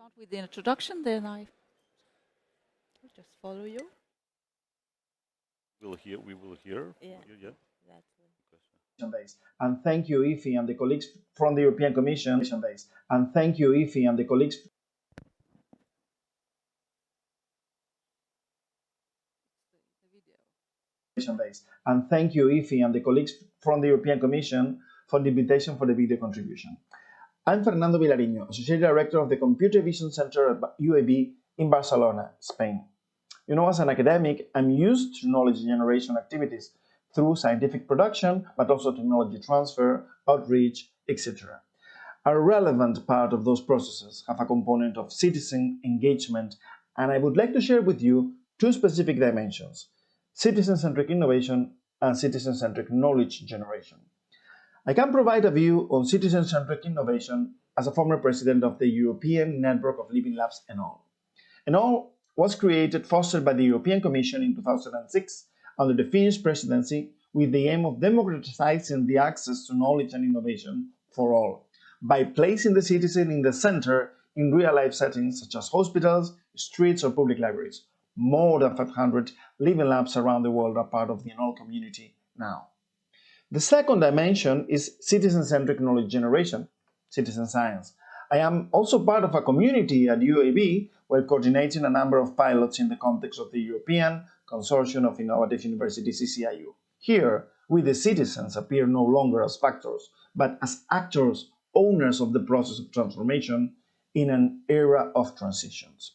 start with the introduction, then I will just follow you. We will hear. Yeah. Yeah. Base. And thank you, Ify, and the colleagues from the European Commission. Base. And thank you, Ify, and the colleagues. Base. And thank you, Ify, and the colleagues from the European Commission for the invitation for the video contribution. I'm Fernando Vilariño, Associate Director of the Computer Vision Center at UAB in Barcelona, Spain. You know, as an academic, I'm used to knowledge generation activities through scientific production, but also technology transfer, outreach, etc. A relevant part of those processes have a component of citizen engagement, and I would like to share with you two specific dimensions: citizen-centric innovation and citizen-centric knowledge generation. I can provide a view on citizen-centric innovation as a former president of the European Network of Living Labs, ENOL. ENOL was fostered by the European Commission in 2006 under the Finnish presidency with the aim of democratizing the access to knowledge and innovation for all, by placing the citizen in the center in real-life settings such as hospitals, streets, or public libraries. More than 500 living labs around the world are part of the ENOL community now. The second dimension is citizen-centric knowledge generation, citizen science. I am also part of a community at UAB while coordinating a number of pilots in the context of the European Consortium of Innovative Universities, ECIU. Here, we the citizens appear no longer as factors, but as actors, owners of the process of transformation in an era of transitions.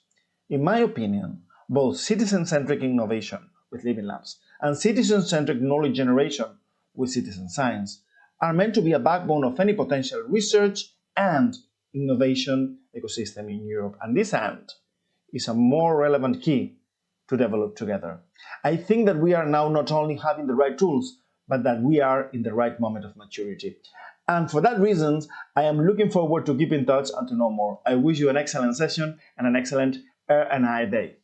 In my opinion, both citizen-centric innovation with living labs and citizen-centric knowledge generation with citizen science are meant to be a backbone of any potential research and innovation ecosystem in Europe, and this "and" is a more relevant key to develop together. I think that we are now not only having the right tools, but that we are in the right moment of maturity. And for that reason, I am looking forward to keep in touch and to know more. I wish you an excellent session and an excellent R&I day.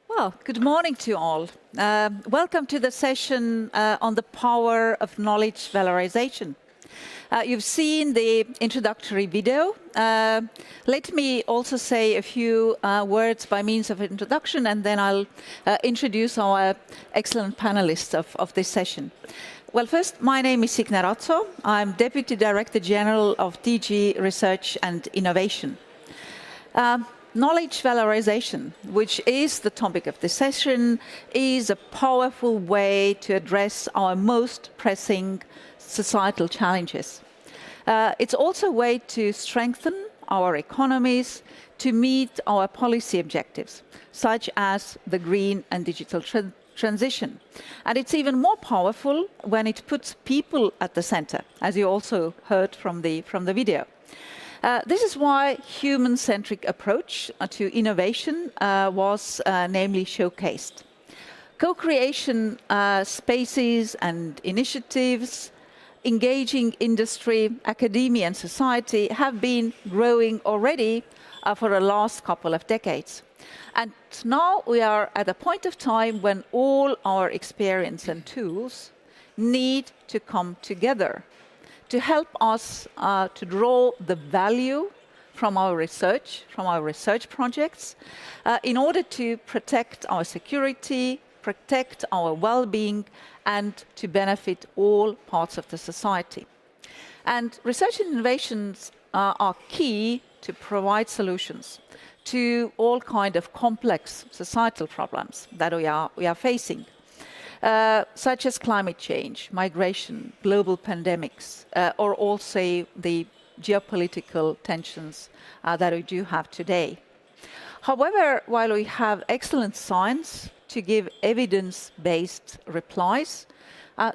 Well, good morning to all. Welcome to the session on the power of knowledge valorization. You've seen the introductory video. Let me also say a few words by means of introduction, and then I'll introduce our excellent panelists of this session. Well, first, my name is Signe Ratso. I'm Deputy Director General of DG Research and Innovation. Knowledge valorization, which is the topic of this session, is a powerful way to address our most pressing societal challenges. It's also a way to strengthen our economies to meet our policy objectives, such as the green and digital transition. And it's even more powerful when it puts people at the center, as you also heard from the video. This is why human-centric approach to innovation was namely showcased. Co-creation spaces and initiatives, engaging industry, academia and society have been growing already for the last couple of decades. And now we are at a point of time when all our experience and tools need to come together to help us to draw the value from our research projects, in order to protect our security, protect our well-being, and to benefit all parts of the society. And research and innovations are key to provide solutions to all kinds of complex societal problems that we are facing. Such as climate change, migration, global pandemics, or also the geopolitical tensions that we do have today. However, while we have excellent science to give evidence-based replies,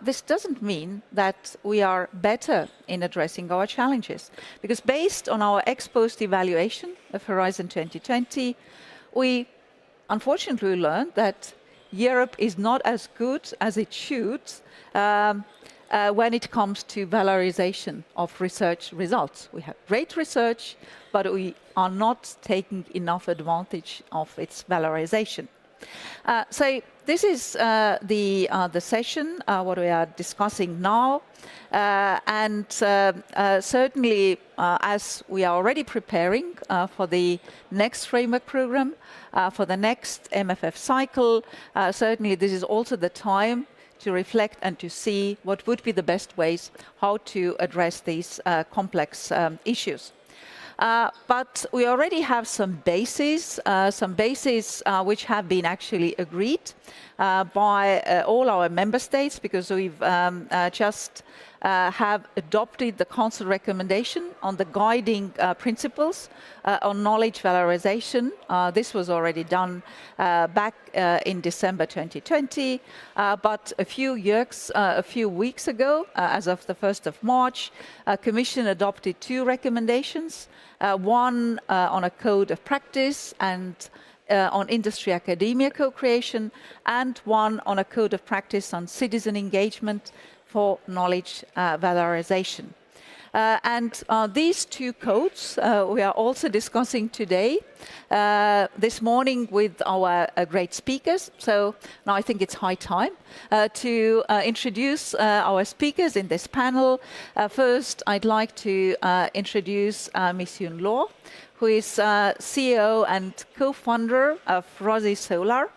this doesn't mean that we are better in addressing our challenges, because based on our ex-post evaluation of Horizon 2020, we unfortunately learned that Europe is not as good as it should when it comes to valorization of research results. We have great research, but we are not taking enough advantage of its valorization. So this is the session, what we are discussing now. And certainly, as we are already preparing for the next framework program, for the next MFF cycle, certainly this is also the time to reflect and to see what would be the best ways how to address these complex issues. But we already have some bases which have been actually agreed by all our member states, because we've just have adopted the Council recommendation on the guiding principles on knowledge valorization. This was already done back in December 2020, but a few weeks ago, as of the 1st of March, Commission adopted two recommendations, one on a code of practice and on industry-academia co-creation, and one on a code of practice on citizen engagement for knowledge valorization. And these two codes we are also discussing today, this morning with our great speakers. So now I think it's high time to introduce our speakers in this panel. First, I'd like to introduce Ms. Yun Luo, who is CEO and co-founder of Rosy Solar.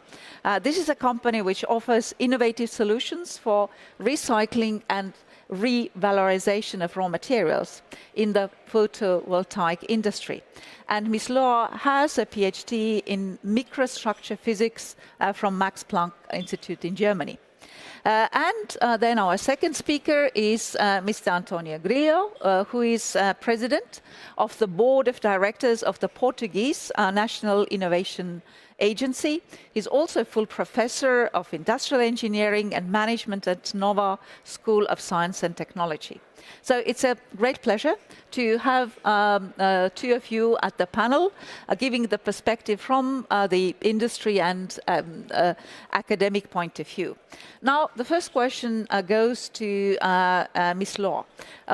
This is a company which offers innovative solutions for recycling and revalorization of raw materials in the photovoltaic industry. And Ms. Luo has a PhD in microstructure physics from Max Planck Institute in Germany. And then our second speaker is Mr. Antonio Grillo, who is president of the board of directors of the Portuguese National Innovation Agency. He's also a full professor of industrial engineering and management at Nova School of Science and Technology. So it's a great pleasure to have two of you at the panel, giving the perspective from the industry and academic point of view. Now, the first question goes to Ms. Luo.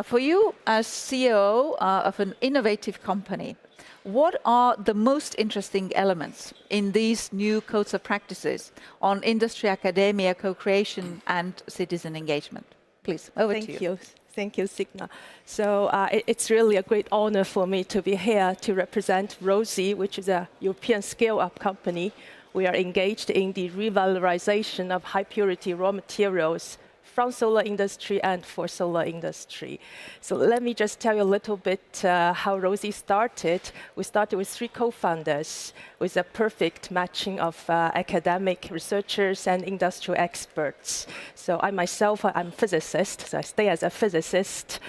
For you, as CEO of an innovative company, what are the most interesting elements in these new codes of practices on industry, academia, co-creation, and citizen engagement? Please, over to you. Thank you, Signa. So it's really a great honor for me to be here to represent Rosy, which is a European scale-up company. We are engaged in the revalorization of high-purity raw materials from solar industry and for solar industry. So let me just tell you a little bit how Rosy started. We started with three co-founders with a perfect matching of academic researchers and industrial experts. So I myself, I'm a physicist, so I stay as a physicist.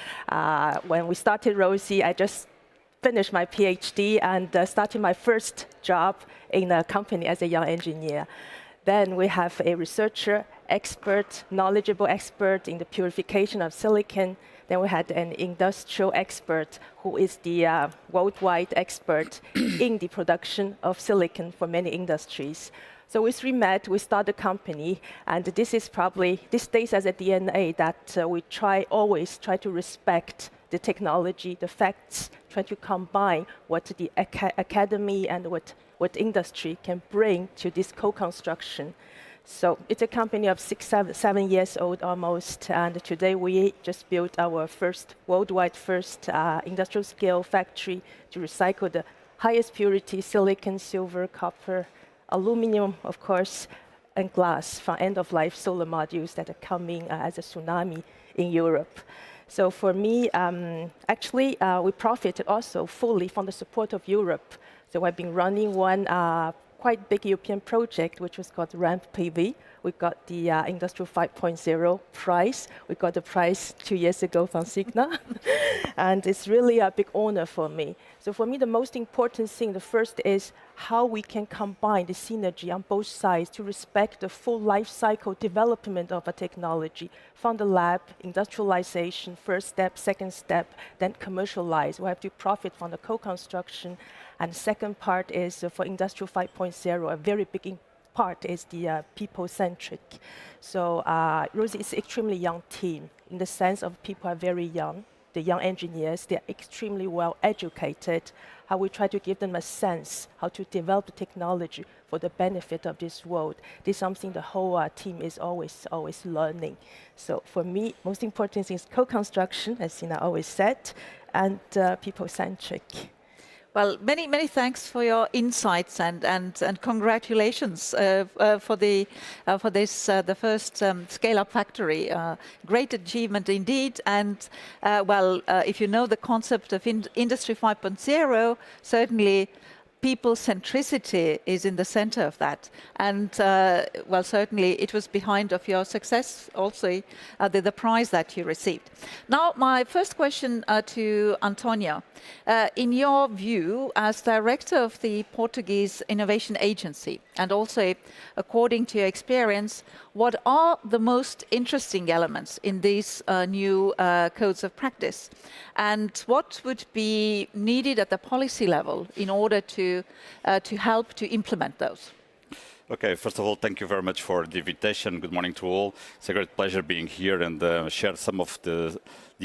When we started Rosy, I just finished my PhD and started my first job in a company as a young engineer. Then we have a researcher, expert, knowledgeable expert in the purification of silicon. Then we had an industrial expert who is the worldwide expert in the production of silicon for many industries. So we three met, we started a company, and this stays as a DNA that we always try to respect the technology, the facts, try to combine what the academy and what industry can bring to this co-construction. So it's a company of 7 years old almost, and today we just built our worldwide first industrial scale factory to recycle the highest purity silicon, silver, copper, aluminum, of course, and glass from end-of-life solar modules that are coming as a tsunami in Europe. So for me, actually, we profited also fully from the support of Europe. So I've been running one quite big European project, which was called RAMP PV. We got the Industrial 5.0 prize. We got the prize 2 years ago from Signa. And it's really a big honor for me. So for me, the most important thing, the first is how we can combine the synergy on both sides to respect the full life cycle development of a technology from the lab, industrialization, first step, second step, then commercialize. We have to profit from the co-construction. And the second part is for Industrial 5.0, a very big part is the people-centric. So Rosy is an extremely young team in the sense of people are very young. the young engineers, they're extremely well educated, how we try to give them a sense how to develop the technology for the benefit of this world. This is something the whole team is always learning. So for me, most important thing is co-construction, as Sina always said, and people-centric. Well, many thanks for your insights and congratulations for this the first scale-up factory. Great achievement indeed. And if you know the concept of Industry 5.0, certainly people centricity is in the center of that. And certainly it was behind of your success also, the prize that you received. Now, my first question to Antonio. In your view, as director of the Portuguese Innovation Agency, and also according to your experience, what are the most interesting elements in these new codes of practice? And what would be needed at the policy level in order to help to implement those? Okay, first of all, thank you very much for the invitation. Good morning to all. It's a great pleasure being here and share some of the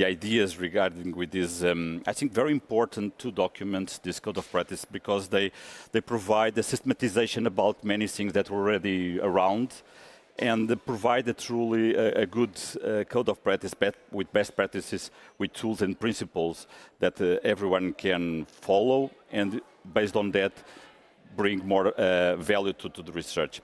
ideas regarding with this, I think, very important two documents, this code of practice, because they provide a systematization about many things that were already around, and they provide a truly a good code of practice with best practices, with tools and principles that everyone can follow, and based on that, bring more value to the research.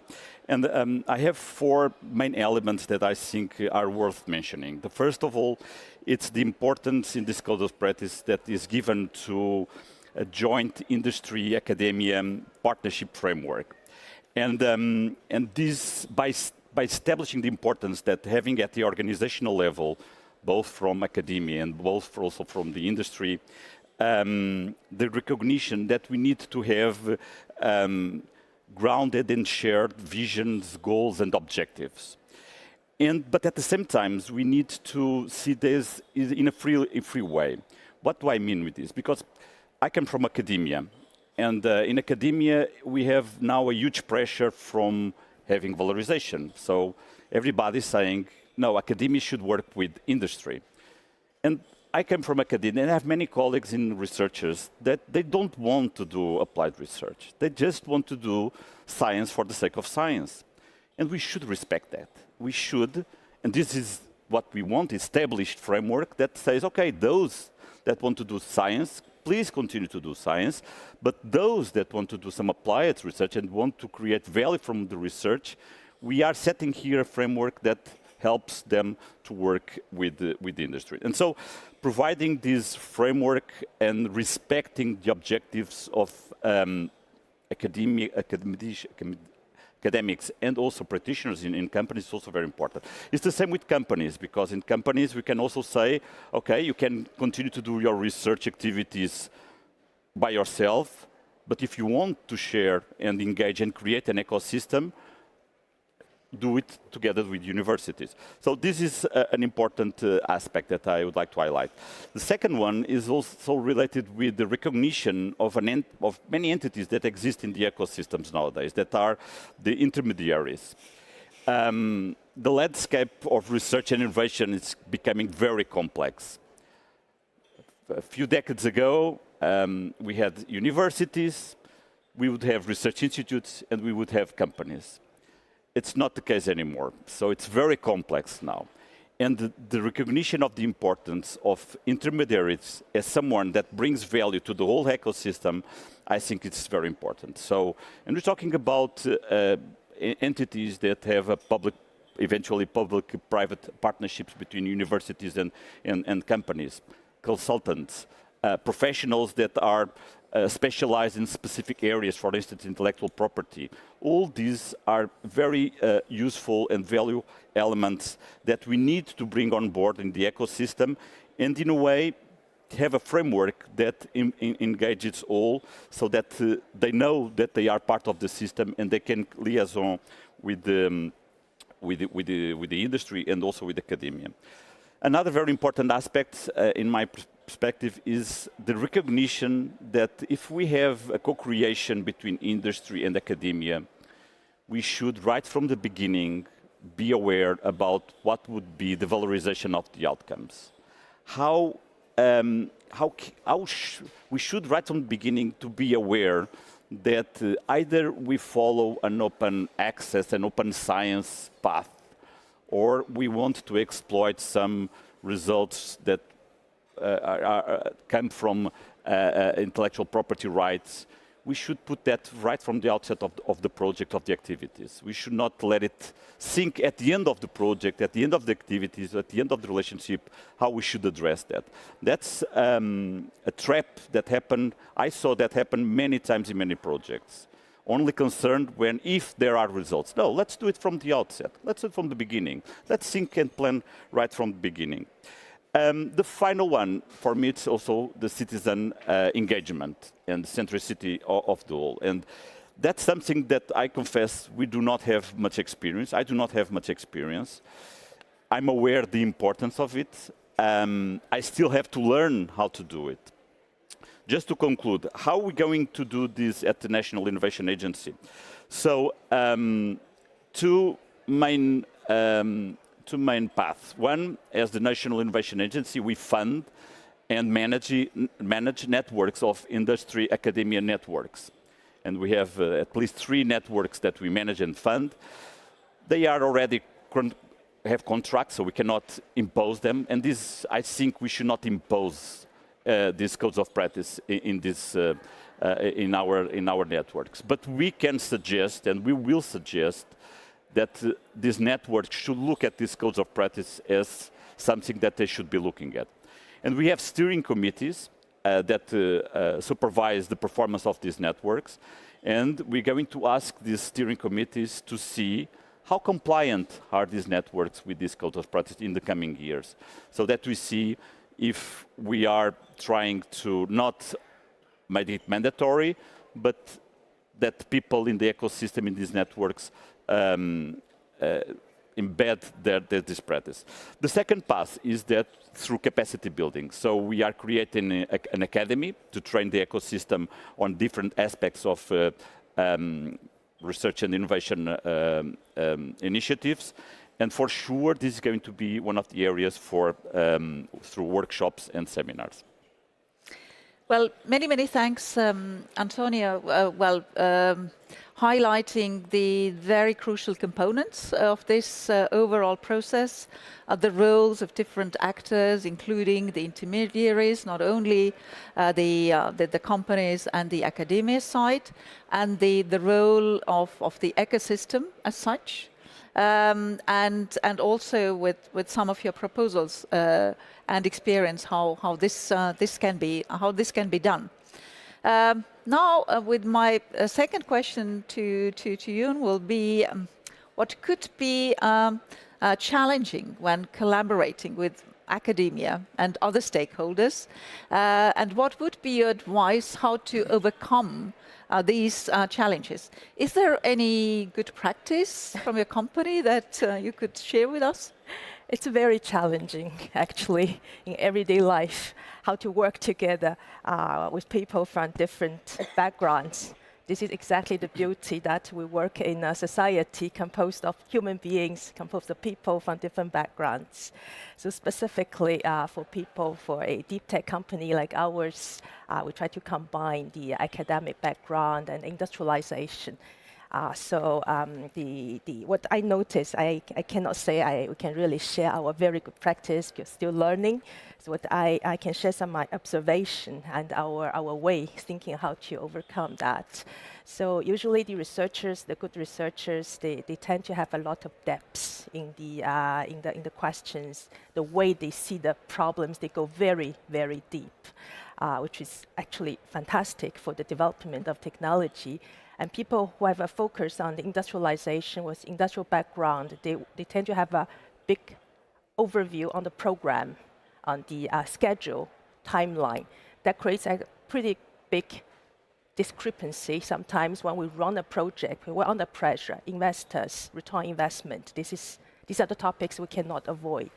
And I have four main elements that I think are worth mentioning. The first of all, it's the importance in this code of practice that is given to a joint industry academia partnership framework. And this, by establishing the importance that having at the organizational level, both from academia and both also from the industry, the recognition that we need to have grounded and shared visions, goals, and objectives. But at the same time, we need to see this in a free way. What do I mean with this? Because I come from academia, and in academia, we have now a huge pressure from having valorization. So everybody's saying, no, academia should work with industry. And I came from academia, and I have many colleagues in researchers that they don't want to do applied research. They just want to do science for the sake of science. And we should respect that. We should, and this is what we want, established framework that says, okay, those that want to do science, please continue to do science, but those that want to do some applied research and want to create value from the research, we are setting here a framework that helps them to work with the industry. And so providing this framework and respecting the objectives of academics and also practitioners in companies is also very important. It's the same with companies, because in companies we can also say, okay, you can continue to do your research activities by yourself, but if you want to share and engage and create an ecosystem, do it together with universities. So this is an important aspect that I would like to highlight. The second one is also related with the recognition of many entities that exist in the ecosystems nowadays, that are the intermediaries. The landscape of research and innovation is becoming very complex. A few decades ago, we had universities, we would have research institutes, and we would have companies. It's not the case anymore. So it's very complex now. And the recognition of the importance of intermediaries as someone that brings value to the whole ecosystem, I think it's very important. So, and we're talking about entities that have a eventually public-private partnerships between universities and companies, consultants, professionals that are specialized in specific areas, for instance, intellectual property. All these are very useful and value elements that we need to bring on board in the ecosystem, and in a way have a framework that engages all, so that they know that they are part of the system and they can liaison with the industry and also with academia. Another very important aspect in my perspective is the recognition that if we have a co-creation between industry and academia, we should, right from the beginning, be aware about what would be the valorization of the outcomes. How we should right from the beginning to be aware that either we follow an open access, an open science path, or we want to exploit some results that come from intellectual property rights. We should put that right from the outset of the project, of the activities. We should not let it sink at the end of the project, at the end of the activities, at the end of the relationship, how we should address that. That's a trap that happened. I saw that happen many times in many projects. Only concerned when, if there are results. No, let's do it from the outset. Let's do it from the beginning. Let's think and plan right from the beginning. The final one, for me, it's also the citizen engagement and centricity of the whole. And that's something that I confess we do not have much experience. I do not have much experience. I'm aware of the importance of it. I still have to learn how to do it. Just to conclude, how are we going to do this at the National Innovation Agency? So, two main paths. One, as the National Innovation Agency, we fund and manage networks of industry academia networks. And we have at least 3 networks that we manage and fund. They are already have contracts, so we cannot impose them. And this, I think we should not impose these codes of practice in our networks. But we can suggest, and we will suggest, that these networks should look at these codes of practice as something that they should be looking at. And we have steering committees that supervise the performance of these networks. And we're going to ask these steering committees to see how compliant are these networks with these codes of practice in the coming years, so that we see if we are trying to not make it mandatory, but that people in the ecosystem in these networks embed this practice. The second path is that through capacity building. So we are creating an academy to train the ecosystem on different aspects of research and innovation initiatives. And for sure, this is going to be one of the areas for through workshops and seminars. Well, many thanks, Antonio. Highlighting the very crucial components of this overall process, the roles of different actors, including the intermediaries, not only the companies and the academia side, and the role of the ecosystem as such. And also with some of your proposals and experience how this can be done. Now, with my second question to Yoon will be, what could be challenging when collaborating with academia and other stakeholders, and what would be your advice how to overcome these challenges? Is there any good practice from your company that you could share with us? It's very challenging, actually, in everyday life, how to work together with people from different backgrounds. This is exactly the beauty that we work in a society composed of human beings, composed of people from different backgrounds. So specifically for a deep tech company like ours, we try to combine the academic background and industrialization. What I noticed, I cannot say we can really share our very good practice. We're still learning. So what I can share some of my observation and our way thinking how to overcome that. So usually the good researchers, they tend to have a lot of depth in the questions. The way they see the problems, they go very, very deep, which is actually fantastic for the development of technology. And people who have a focus on the industrialization with industrial background, they tend to have a big overview on the program, on the schedule, timeline. That creates a pretty big discrepancy sometimes when we run a project. We're under pressure, investors, return on investment. These are the topics we cannot avoid.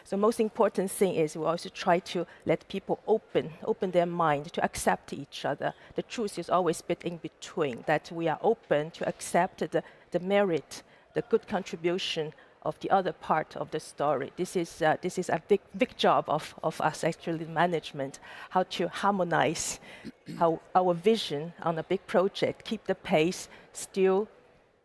So most important thing is we also try to let people open their mind to accept each other. The truth is always bit in between, that we are open to accept the merit, the good contribution of the other part of the story. This is a big job of us actually management, how to harmonize how our vision on a big project, keep the pace, still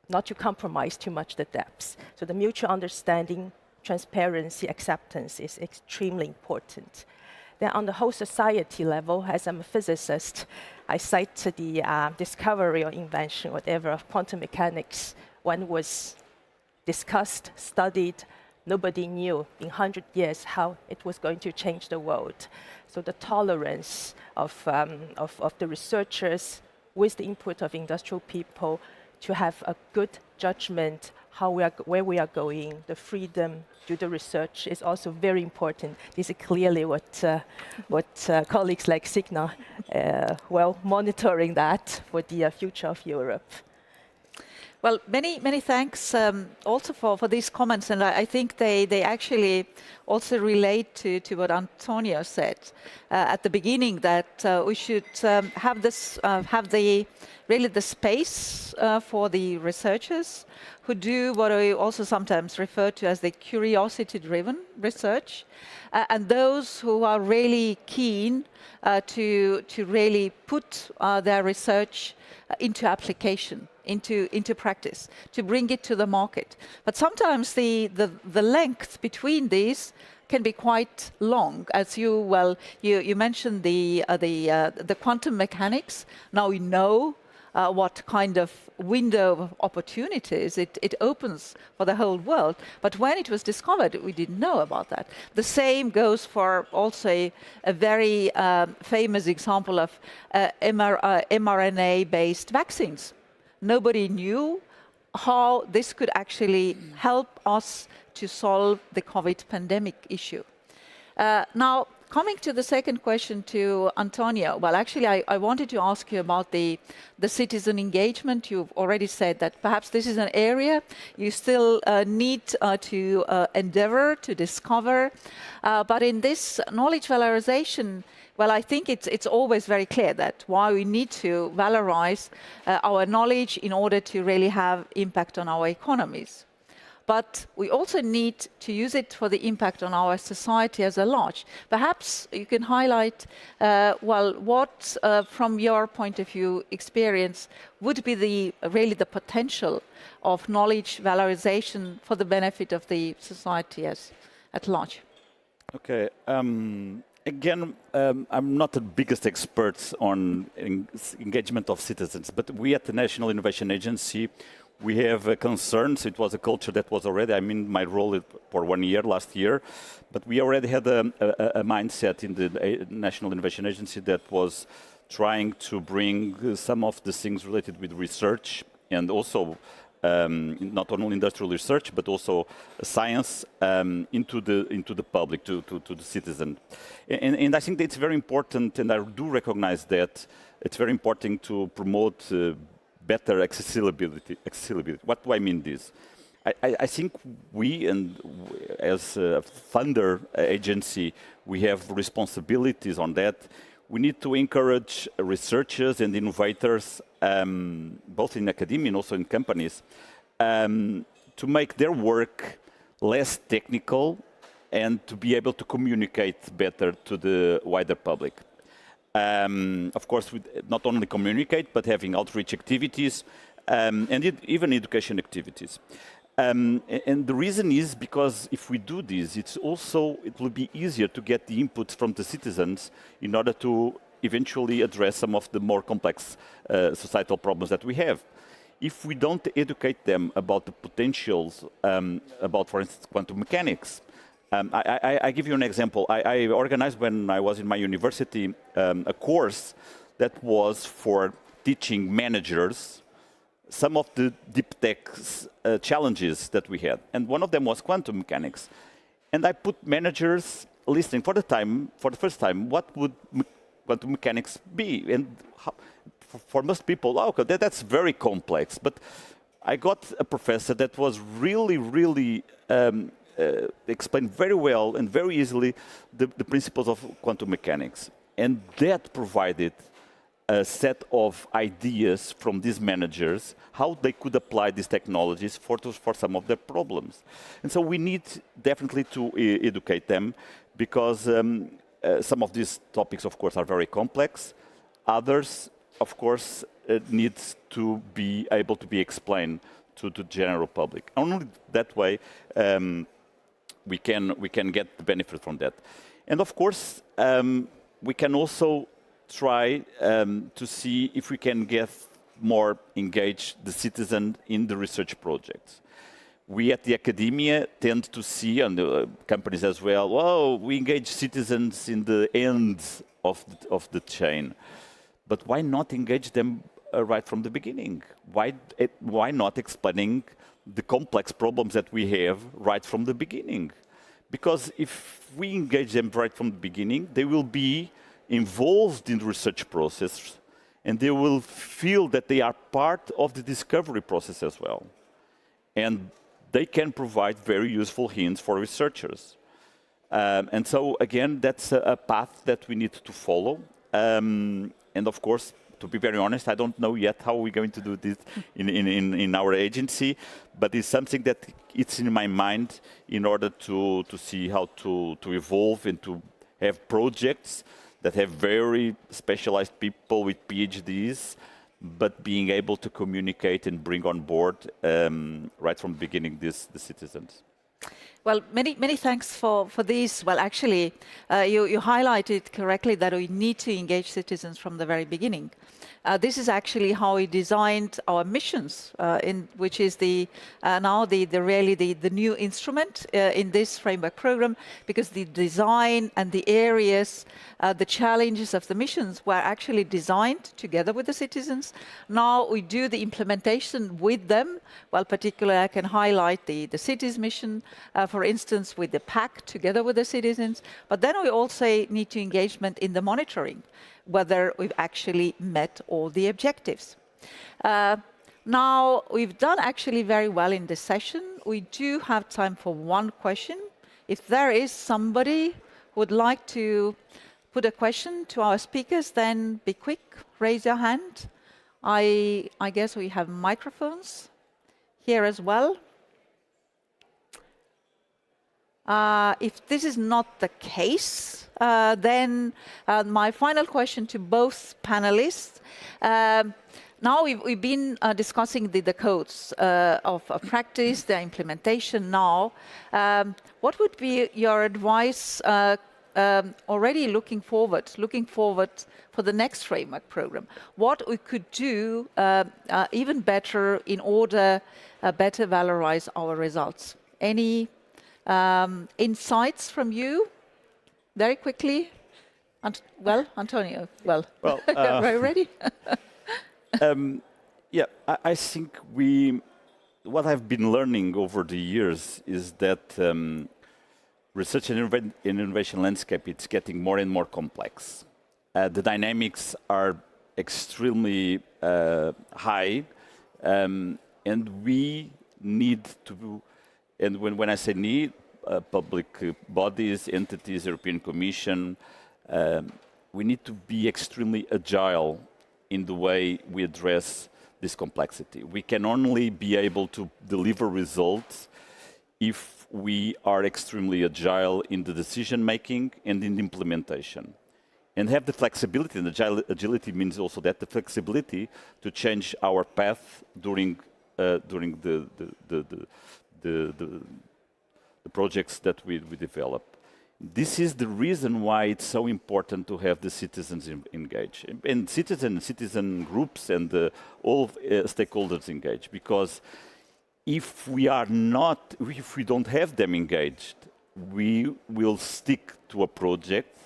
not to compromise too much the depths. So the mutual understanding, transparency, acceptance is extremely important. Then on the whole society level, as I'm a physicist, I cite the discovery or invention, whatever, of quantum mechanics. One was discussed, studied. Nobody knew in 100 years how it was going to change the world. So the tolerance of the researchers with the input of industrial people to have a good judgment where we are going, the freedom to do the research is also very important. This is clearly what colleagues like Signa monitoring that for the future of Europe. Well, many thanks also for these comments, and I think they actually also relate to what Antonio said at the beginning, that we should have the space for the researchers who do what I also sometimes refer to as the curiosity-driven research, and those who are really keen to really put their research into application, into practice, to bring it to the market. But sometimes the length between these can be quite long, as you mentioned the quantum mechanics. Now we know what kind of window of opportunities it opens for the whole world. But when it was discovered, we didn't know about that. The same goes for also a very famous example of mRNA-based vaccines. Nobody knew how this could actually help us to solve the COVID pandemic issue. Now, coming to the second question to Antonio, well, actually, I wanted to ask you about the citizen engagement. You've already said that perhaps this is an area you still need to endeavor to discover. But in this knowledge valorization, well, I think it's always very clear that why we need to valorize our knowledge in order to really have impact on our economies. But we also need to use it for the impact on our society as a large. Perhaps you can highlight, what, from your point of view, experience, would be really the potential of knowledge valorization for the benefit of the society at large. Okay. Again, I'm not the biggest expert on engagement of citizens, but we at the National Innovation Agency, we have concerns. It was a culture that was already, I'm in my role for 1 year, last year, but we already had a mindset in the National Innovation Agency that was trying to bring some of the things related with research and also not only industrial research, but also science into the public, to the citizen. And I think that it's very important, and I do recognize that it's very important to promote better accessibility. What do I mean this? I think we, and as a funder agency, we have responsibilities on that. We need to encourage researchers and innovators, both in academia and also in companies, to make their work less technical and to be able to communicate better to the wider public. Of course, not only communicate, but having outreach activities and even education activities. And the reason is because if we do this, it will be easier to get the input from the citizens in order to eventually address some of the more complex societal problems that we have. If we don't educate them about the potentials, about, for instance, quantum mechanics. I give you an example. I organized, when I was in my university, a course that was for teaching managers some of the deep tech challenges that we had. And one of them was quantum mechanics. And I put managers listening for the first time, what would quantum mechanics be? And for most people, okay, that's very complex. But I got a professor that was really explained very well and very easily the principles of quantum mechanics. And that provided a set of ideas from these managers, how they could apply these technologies for some of their problems. And so we need definitely to educate them, because some of these topics, of course, are very complex. Others, of course, need to be able to be explained to the general public. Only that way we can get the benefit from that. And of course, we can also try to see if we can get more engaged the citizen in the research projects. We at the academia tend to see, and the companies as well, well, we engage citizens in the end of the chain. But why not engage them right from the beginning? Why not explaining the complex problems that we have right from the beginning? Because if we engage them right from the beginning, they will be involved in the research process, and they will feel that they are part of the discovery process as well. And they can provide very useful hints for researchers. And so, again, that's a path that we need to follow. And of course, to be very honest, I don't know yet how we're going to do this in our agency, but it's something that it's in my mind in order to see how to evolve and to have projects that have very specialized people with PhDs, but being able to communicate and bring on board right from the beginning the citizens. Well, many thanks for these. Well, actually, you highlighted correctly that we need to engage citizens from the very beginning. This is actually how we designed our missions, which is now the new instrument in this framework program, because the design and the areas, the challenges of the missions were actually designed together with the citizens. Now we do the implementation with them. Well, particularly I can highlight the cities mission, for instance, with the PAC together with the citizens. But then we also need to engagement in the monitoring, whether we've actually met all the objectives. Now, we've done actually very well in this session. We do have time for one question. If there is somebody who would like to put a question to our speakers, then be quick, raise your hand. I guess we have microphones here as well. If this is not the case, then my final question to both panelists. Now we've been discussing the codes of practice, the implementation now. What would be your advice already looking forward for the next framework program? What we could do even better in order better valorize our results? Any insights from you, very quickly? Antonio, are you ready? Yeah, I think what I've been learning over the years is that research and innovation landscape, it's getting more and more complex. The dynamics are extremely high, and we need to, and when I say need, public bodies, entities, European Commission, we need to be extremely agile in the way we address this complexity. We can only be able to deliver results if we are extremely agile in the decision making and in the implementation. And have the flexibility, and agility means also that the flexibility to change our path during the projects that we develop. This is the reason why it's so important to have the citizens engaged, and citizen groups and all stakeholders engaged. Because if we don't have them engaged, we will stick to a project,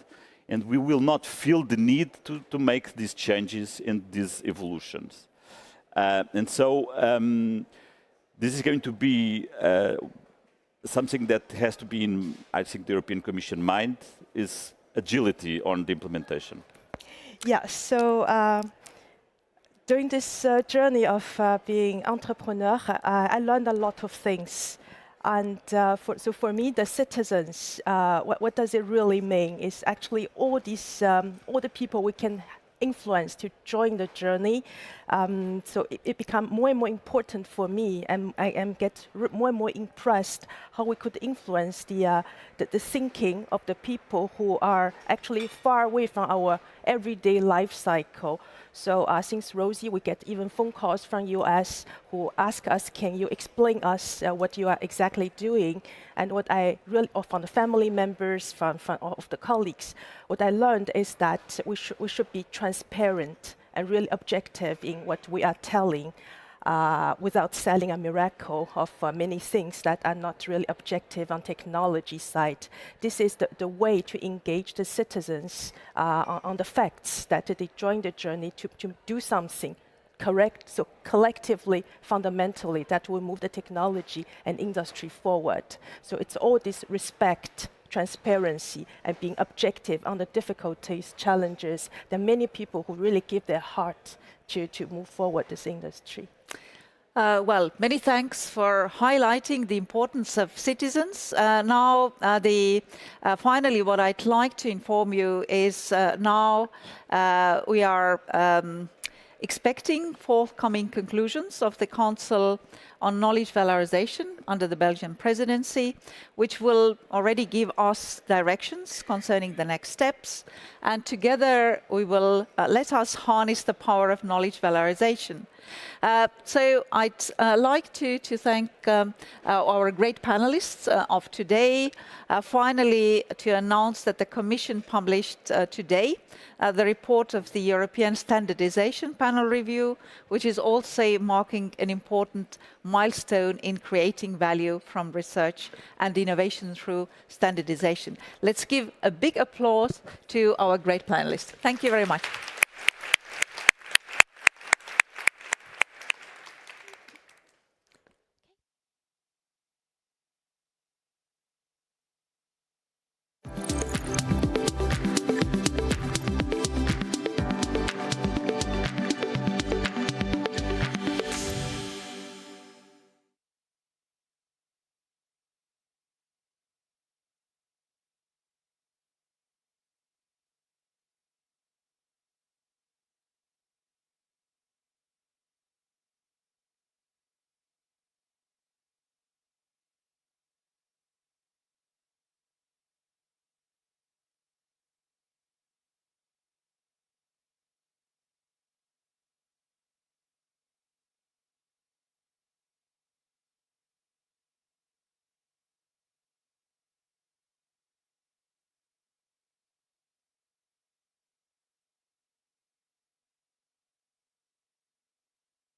and we will not feel the need to make these changes and these evolutions. And so this is going to be something that has to be in, I think, the European Commission mind, is agility on the implementation. Yeah, so during this journey of being entrepreneur, I learned a lot of things. And so for me, the citizens, what does it really mean is actually all the people we can influence, to join the journey. So it became more and more important for me, and I get more and more impressed how we could influence the thinking of the people who are actually far away from our everyday life cycle. So since Rosie, we get even phone calls from US who ask us, can you explain us what you are exactly doing? And what I really, or from the family members, from of the colleagues, what I learned is that we should be transparent and really objective in what we are telling, without selling a miracle of many things that are not really objective on technology side. This is the way to engage the citizens on the facts that they join the journey to do something correct, so collectively, fundamentally, that will move the technology and industry forward. So it's all this respect, transparency, and being objective on the difficulties, challenges. There are many people who really give their heart to move forward this industry. Well, many thanks for highlighting the importance of citizens. Now, finally, what I'd like to inform you is now we are expecting forthcoming conclusions of the Council on Knowledge Valorisation under the Belgian presidency, which will already give us directions concerning the next steps. And together we will let us harness the power of knowledge valorisation. So I'd like to thank our great panelists of today. Finally, to announce that the Commission published today the report of the European Standardization Panel Review, which is also marking an important milestone in creating value from research and innovation through standardization. Let's give a big applause to our great panelists. Thank you very much.